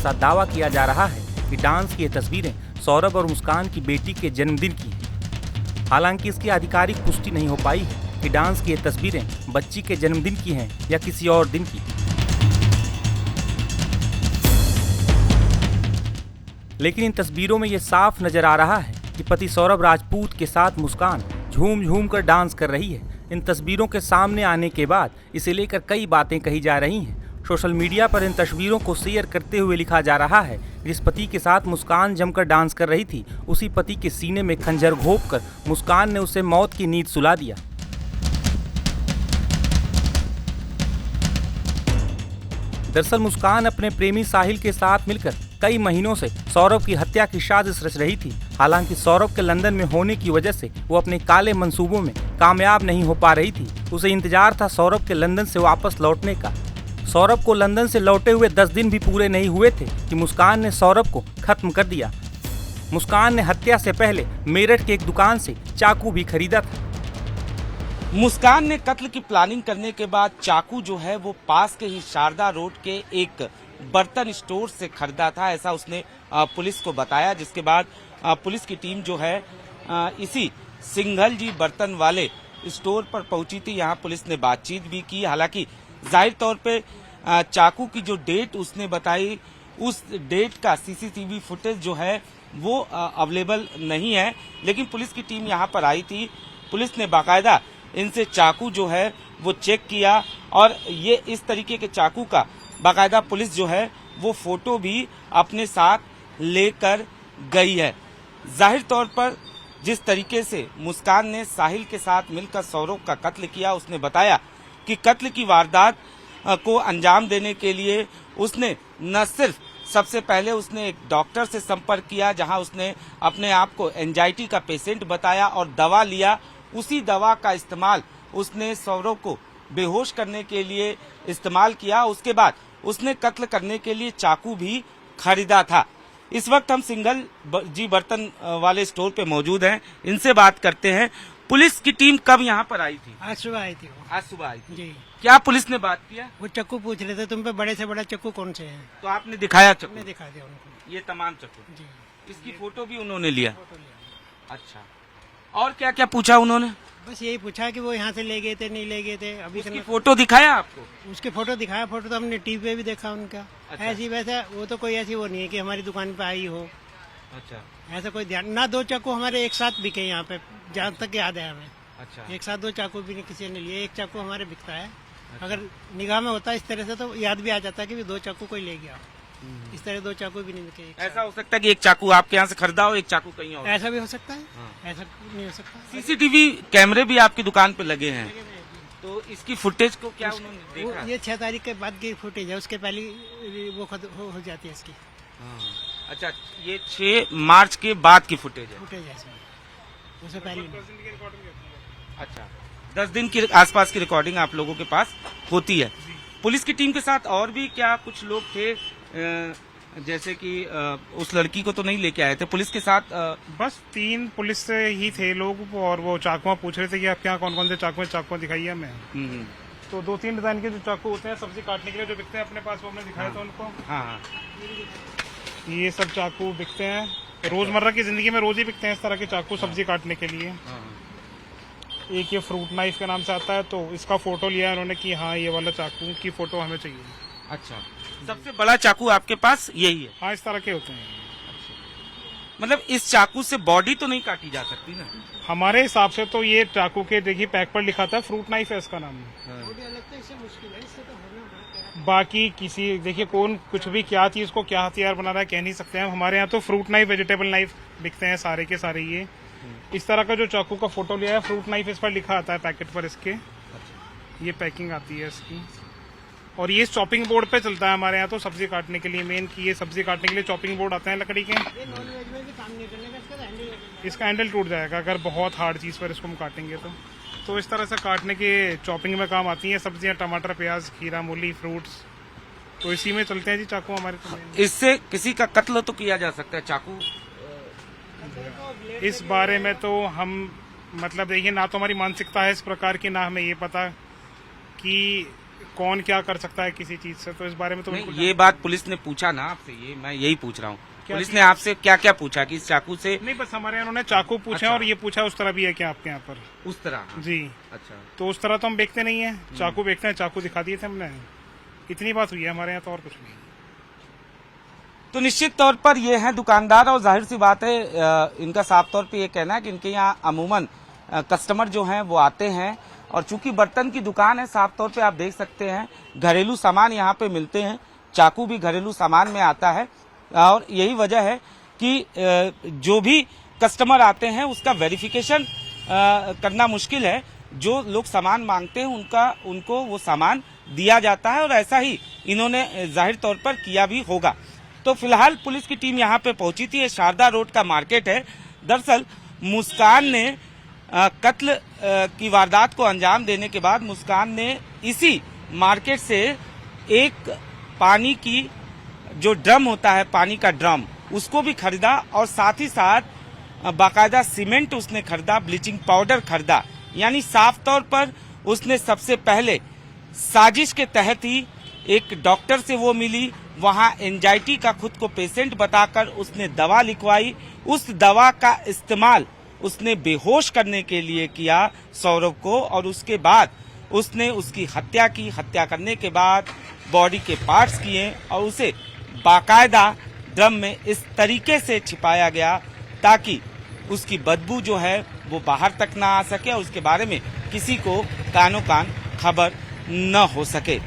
साथ दावा किया जा रहा है कि डांस की ये तस्वीरें सौरभ और मुस्कान की बेटी के जन्मदिन की हैं। हालांकि इसकी आधिकारिक पुष्टि नहीं हो पाई है कि डांस की ये तस्वीरें बच्ची के जन्मदिन की हैं या किसी और दिन की। लेकिन इन तस्वीरों में ये साफ नजर आ रहा है कि पति सौरभ राजपूत के साथ मुस्कान झूम झूम कर डांस कर रही है। इन तस्वीरों के सामने आने के बाद इसे लेकर कई बातें कही जा रही हैं। सोशल मीडिया पर इन तस्वीरों को शेयर करते हुए लिखा जा रहा है, जिस पति के साथ मुस्कान जमकर डांस कर रही थी, उसी पति के सीने में खंजर घोंपकर मुस्कान ने उसे मौत की नींद सुला दिया। दरअसल मुस्कान अपने प्रेमी साहिल के साथ मिलकर कई महीनों से सौरभ की हत्या की साजिश रच रही थी। हालांकि सौरभ के लंदन में होने की वजह से वो अपने काले मंसूबों में कामयाब नहीं हो पा रही थी। उसे इंतजार था सौरभ के लंदन से वापस लौटने का। सौरभ को लंदन से लौटे हुए 10 दिन भी पूरे नहीं हुए थे कि मुस्कान ने सौरभ को खत्म कर दिया। मुस्कान ने हत्या से पहले मेरठ की एक दुकान से चाकू भी खरीदा था। मुस्कान ने कत्ल की प्लानिंग करने के बाद चाकू जो है वो पास के ही शारदा रोड के एक बर्तन स्टोर से खरीदा था, ऐसा उसने पुलिस को बताया। जिसके बाद पुलिस की टीम जो है इसी सिंघल जी बर्तन वाले स्टोर पर पहुंची थी। यहाँ पुलिस ने बातचीत भी की। हालांकि जाहिर तौर पे चाकू की जो डेट उसने बताई, उस डेट का सीसीटीवी फुटेज जो है वो अवेलेबल नहीं है। लेकिन पुलिस की टीम यहाँ पर आई थी। पुलिस ने बाकायदा इनसे चाकू जो है वो चेक किया और ये इस तरीके के चाकू का बाकायदा पुलिस जो है वो फोटो भी अपने साथ लेकर गई है। जाहिर तौर पर जिस तरीके से मुस्कान ने साहिल के साथ मिलकर सौरभ का कत्ल किया, उसने बताया कि कत्ल की वारदात को अंजाम देने के लिए उसने न सिर्फ सबसे पहले उसने एक डॉक्टर से संपर्क किया, जहां उसने अपने आप को एंजाइटी का पेशेंट बताया और दवा लिया। उसी दवा का इस्तेमाल उसने सौरभ को बेहोश करने के लिए इस्तेमाल किया। उसके बाद उसने कत्ल करने के लिए चाकू भी खरीदा था। इस वक्त हम सिंघल जी बर्तन वाले स्टोर पे मौजूद हैं, इनसे बात करते हैं। पुलिस की टीम कब यहाँ पर आई थी? आज सुबह आई थी वो। आज सुबह आई थी जी। क्या पुलिस ने बात किया? वो चक्कू पूछ रहे थे, तुम पे बड़े से बड़ा चक्कू कौन से हैं? तो आपने दिखाया चक्कू? मैं दिखा दिया उनको। ये तमाम चक्कू? जी। इसकी फोटो भी उन्होंने लिया? फोटो लिया। अच्छा, और क्या क्या पूछा उन्होंने? बस यही पूछा कि वो यहाँ से ले गए थे नहीं ले गए थे। अभी उसकी फोटो दिखाया आपको? उसके फोटो दिखाया। फोटो तो हमने टीवी पे भी देखा उनका। अच्छा। ऐसी वैसा वो तो कोई ऐसी वो नहीं है कि हमारी दुकान पे आई हो। अच्छा ऐसा कोई ध्यान ना। 2 चाकू हमारे एक साथ बिके यहाँ पे, जहाँ तक याद है हमें। अच्छा। एक साथ 2 चाकू भी किसी ने लिए। एक चाकू हमारे बिकता है। अगर निगाह में होता इस तरह से तो याद भी आ जाता कि 2 चाकू कोई ले गया। इस तरह 2 चाकू भी नहीं बिके। ऐसा हो सकता है कि एक चाकू आपके यहाँ से खरीदा हो, एक चाकू कहीं और? ऐसा भी हो सकता है। हाँ। ऐसा नहीं हो सकता। सीसीटीवी कैमरे भी आपकी दुकान पे लगे हैं, तो इसकी फुटेज को क्या उन्होंने वो देखा? ये 6 तारीख के बाद की फुटेज है, उसके पहले वो हो जाती है इसकी हाँ। अच्छा, ये 6 मार्च के बाद की फुटेज है? फुटेज है इसमें, उससे पहले नहीं। अच्छा, 10 दिन की आसपास की रिकॉर्डिंग आप लोगों के पास होती है। पुलिस की टीम के साथ और भी क्या कुछ लोग थे? जैसे कि उस लड़की को तो नहीं लेके आए थे पुलिस के साथ? बस 3 पुलिस से ही थे लोग, और वो चाकुआ पूछ रहे थे कि आपके यहाँ कौन कौन से चाकुआ दिखाइए हमें। तो 2-3 डिजाइन के जो चाकू होते हैं सब्जी काटने के लिए जो बिकते हैं अपने पास, वो हमने दिखाया था उनको। हाँ। ये सब चाकू बिकते हैं, रोजमर्रा की जिंदगी में रोज ही बिकते हैं इस तरह के चाकू सब्जी काटने के लिए। एक ये फ्रूट नाइफ के नाम से आता है, तो इसका फोटो लिया है उन्होंने कि हाँ ये वाला चाकू की फोटो हमें चाहिए। अच्छा, सबसे बड़ा चाकू आपके पास यही है? हाँ, इस तरह के होते हैं। मतलब इस चाकू से बॉडी तो नहीं काटी जा सकती ना? हमारे हिसाब से तो ये चाकू के देखिए पैक पर लिखा था फ्रूट नाइफ है इसका नाम। बाकी किसी देखिए कौन कुछ भी क्या चीज को क्या हथियार बना रहा है कह नहीं सकते हैं। हमारे यहाँ तो फ्रूट नाइफ, वेजिटेबल नाइफ बिकते हैं सारे के सारे। ये इस तरह का जो चाकू का फोटो लिया है, फ्रूट नाइफ इस पर लिखा आता है पैकेट पर इसके। ये पैकिंग आती है इसकी, और ये चॉपिंग बोर्ड पे चलता है हमारे यहाँ तो सब्जी काटने के लिए। मेन की ये सब्जी काटने के लिए चॉपिंग बोर्ड आते हैं लकड़ी के। इसका हैंडल टूट जाएगा अगर बहुत हार्ड चीज पर इसको हम काटेंगे तो इस तरह से काटने के चॉपिंग में काम आती हैं सब्जियां, टमाटर, प्याज, खीरा, मूली, फ्रूट्स। तो इसी में चलते हैं जी चाकू हमारे तो। इससे किसी का कत्ल तो किया जा सकता है चाकू? इस बारे में तो हम मतलब देखिए ना तो हमारी मानसिकता है इस प्रकार की, ना हमें ये पता कि कौन क्या कर सकता है किसी चीज से, तो इस बारे में तो नहीं, बिल्कुल ये बात पुलिस ने पूछा ना आपसे, ये मैं यही पूछ रहा हूँ, क्या पुलिस चीज? ने आपसे क्या क्या पूछा कि इस चाकू से नहीं, बस हमारे यहाँ उन्होंने चाकू पूछा अच्छा। और ये पूछा उस तरह भी है क्या आपके यहाँ पर। उस तरह? हाँ। जी, अच्छा, तो उस तरह तो हम बेचते नहीं है, चाकू बेचते हैं, चाकू दिखा दिए थे हमने, इतनी बात हुई है हमारे यहाँ, तो और कुछ नहीं। तो निश्चित तौर पर ये है दुकानदार, और जाहिर सी बात है इनका साफ तौर पे ये कहना है कि इनके यहाँ अमूमन कस्टमर जो हैं वो आते हैं, और चूंकि बर्तन की दुकान है, साफ तौर पे आप देख सकते हैं घरेलू सामान यहाँ पे मिलते हैं, चाकू भी घरेलू सामान में आता है, और यही वजह है कि जो भी कस्टमर आते हैं उसका वेरिफिकेशन करना मुश्किल है। जो लोग सामान मांगते हैं उनको वो सामान दिया जाता है, और ऐसा ही इन्होंने जाहिर तौर पर किया भी होगा। तो फिलहाल पुलिस की टीम यहाँ पे पहुंची थी। ये शारदा रोड का मार्केट है। दरअसल मुस्कान ने कत्ल की वारदात को अंजाम देने के बाद मुस्कान ने इसी मार्केट से एक पानी की जो ड्रम होता है, पानी का ड्रम, उसको भी खरीदा, और साथ ही साथ बाकायदा सीमेंट उसने खरीदा, ब्लीचिंग पाउडर खरीदा। यानी साफ तौर पर उसने सबसे पहले साजिश के तहत ही एक डॉक्टर से वो मिली, वहां एंजाइटी का खुद को पेशेंट बताकर उसने दवा लिखवाई। उस दवा का इस्तेमाल उसने बेहोश करने के लिए किया सौरभ को, और उसके बाद उसने उसकी हत्या की। हत्या करने के बाद बॉडी के पार्ट्स किए और उसे बाकायदा ड्रम में इस तरीके से छिपाया गया ताकि उसकी बदबू जो है वो बाहर तक ना आ सके और उसके बारे में किसी को कानो कान खबर न हो सके।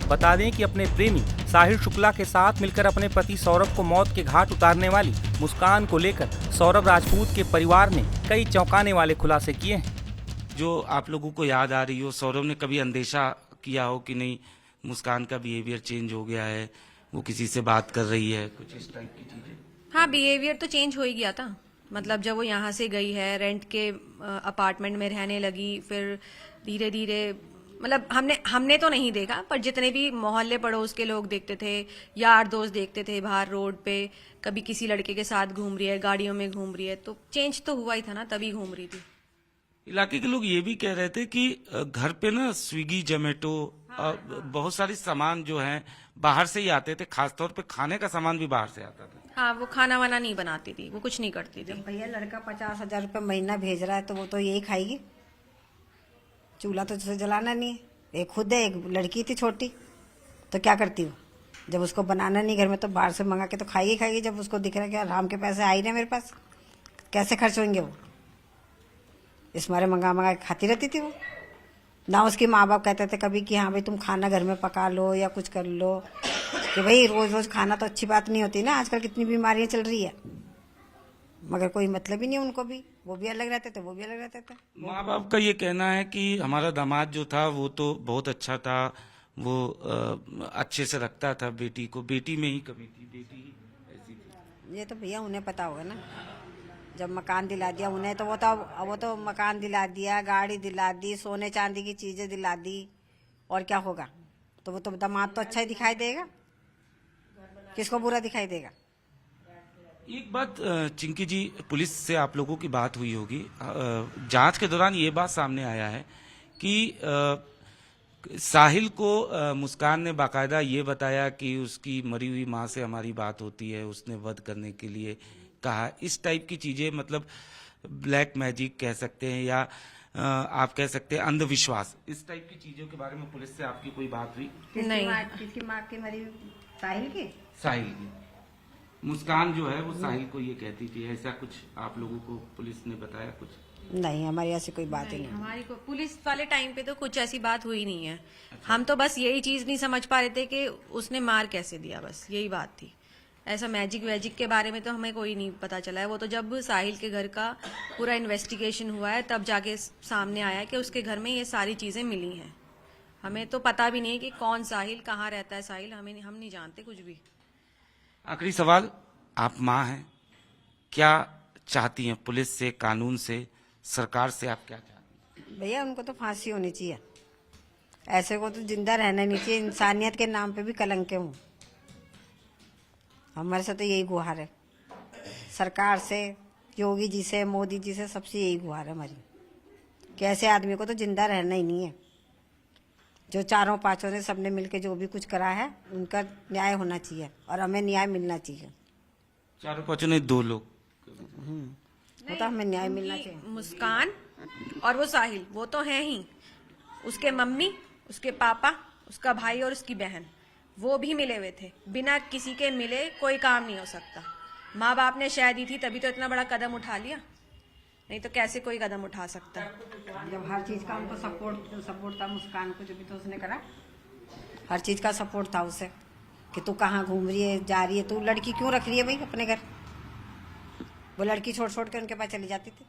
बता दें कि अपने प्रेमी साहिल शुक्ला के साथ मिलकर अपने पति सौरभ को मौत के घाट उतारने वाली मुस्कान को लेकर सौरभ राजपूत के परिवार ने कई चौंकाने वाले खुलासे किए हैं। जो आप लोगों को याद आ रही हो, सौरभ ने कभी अंदेशा किया हो कि नहीं मुस्कान का बिहेवियर चेंज हो गया है, वो किसी से बात कर रही है, कुछ इस टाइप की चीजें? हाँ, बिहेवियर तो चेंज हो ही गया था। मतलब जब वो यहाँ से गई है, रेंट के अपार्टमेंट में रहने लगी, फिर धीरे धीरे, मतलब हमने तो नहीं देखा, पर जितने भी मोहल्ले पड़ोस के लोग देखते थे, यार दोस्त देखते थे बाहर रोड पे, कभी किसी लड़के के साथ घूम रही है, गाड़ियों में घूम रही है, तो चेंज तो हुआ ही था ना, तभी घूम रही थी। इलाके के लोग ये भी कह रहे थे कि घर पे ना स्विगी, जोमेटो, बहुत सारी सामान जो है बाहर से ही आते थे, खासतौर पे खाने का सामान भी बाहर से आता था। हाँ, वो खाना वाना नहीं बनाती थी, वो कुछ नहीं करती थी। भैया लड़का 50,000 रुपये महीना भेज रहा है तो वो तो यही खाएगी, चूल्हा तो उसे जलाना नहीं है। एक खुद है, एक लड़की थी छोटी, तो क्या करती वो? जब उसको बनाना नहीं घर में तो बाहर से मंगा के तो खाएगी। जब उसको दिख रहा है कि आराम के पैसे आ ही रहे मेरे पास, कैसे खर्च होंगे वो, इस मारे मंगा के खाती रहती थी वो। ना उसके माँ बाप कहते थे कभी कि हाँ भाई तुम खाना घर में पका लो या कुछ कर लो, कि भाई रोज रोज खाना तो अच्छी बात नहीं होती ना, आजकल कितनी बीमारियां चल रही है। मगर कोई मतलब ही नहीं उनको भी, वो भी अलग रहते थे, वो भी अलग रहते थे। माँ बाप का ये कहना है कि हमारा दामाद जो था वो तो बहुत अच्छा था, वो अच्छे से रखता था बेटी को, बेटी में ही कमी थी, बेटी ही ऐसी थी। ये तो भैया उन्हें पता होगा ना, जब मकान दिला दिया उन्हें तो वो तो मकान दिला दिया, गाड़ी दिला दी, सोने चांदी की चीजें दिला दी, और क्या होगा? तो वो तो दामाद तो अच्छा ही दिखाई देगा, किसको बुरा दिखाई देगा? एक बात चिंकी जी, पुलिस से आप लोगों की बात हुई होगी, जांच के दौरान ये बात सामने आया है कि साहिल को मुस्कान ने बाकायदा ये बताया कि उसकी मरी हुई माँ से हमारी बात होती है, उसने वध करने के लिए कहा। इस टाइप की चीजें, मतलब ब्लैक मैजिक कह सकते हैं या आप कह सकते हैं अंधविश्वास, इस टाइप की चीजों के बारे में पुलिस से आपकी कोई बात हुई? नहीं। किसकी माँ की मरी? साहिल की? साहिल की। मुस्कान जो है वो साहिल को ये कहती थी, ऐसा कुछ आप लोगों को पुलिस ने बताया कुछ? नहीं, हमारी ऐसी कोई बात ही नहीं। हमारी को पुलिस वाले टाइम पे तो कुछ ऐसी बात हुई नहीं है। हम तो बस यही चीज नहीं समझ पा रहे थे कि उसने मार कैसे दिया, बस यही बात थी। ऐसा मैजिक वैजिक के बारे में तो हमें कोई नहीं पता चला है। वो तो जब साहिल के घर का पूरा इन्वेस्टिगेशन हुआ है तब जाके सामने आया कि उसके घर में ये सारी चीजें मिली हैं। हमें तो पता भी नहीं कि कौन साहिल, कहाँ रहता है साहिल, हम नहीं जानते कुछ भी। आखिरी सवाल, आप माँ हैं, क्या चाहती हैं पुलिस से, कानून से, सरकार से आप क्या चाहती हैं? भैया उनको तो फांसी होनी चाहिए, ऐसे को तो जिंदा रहना नहीं चाहिए। इंसानियत के नाम पे भी कलंक हूँ। हमारे साथ तो यही गुहार है, सरकार से, योगी जी से, मोदी जी से, सबसे यही गुहार है हमारी कि ऐसे आदमी को तो जिंदा रहना ही नहीं है। जो चारों पांचों ने सबने मिलके जो भी कुछ करा है उनका न्याय होना चाहिए और हमें न्याय मिलना चाहिए। चारों पांचों ने 2 लोग। वो तो हमें न्याय मिलना उनकी चाहिए। मुस्कान और वो साहिल, वो तो हैं ही, उसके मम्मी, उसके पापा, उसका भाई और उसकी बहन, वो भी मिले हुए थे। बिना किसी के मिले कोई काम नहीं हो सकता। माँ बाप ने शह दी थी तभी तो इतना बड़ा कदम उठा लिया, नहीं तो कैसे कोई कदम उठा सकता। जब हर चीज का उनको सपोर्ट था मुस्कान को, जो भी तो उसने करा, हर चीज का सपोर्ट था उसे कि तू कहाँ घूम रही है, जा रही है, तू लड़की क्यों रख रही है भाई अपने घर। वो लड़की छोड़ छोड़ के उनके पास चली जाती थी।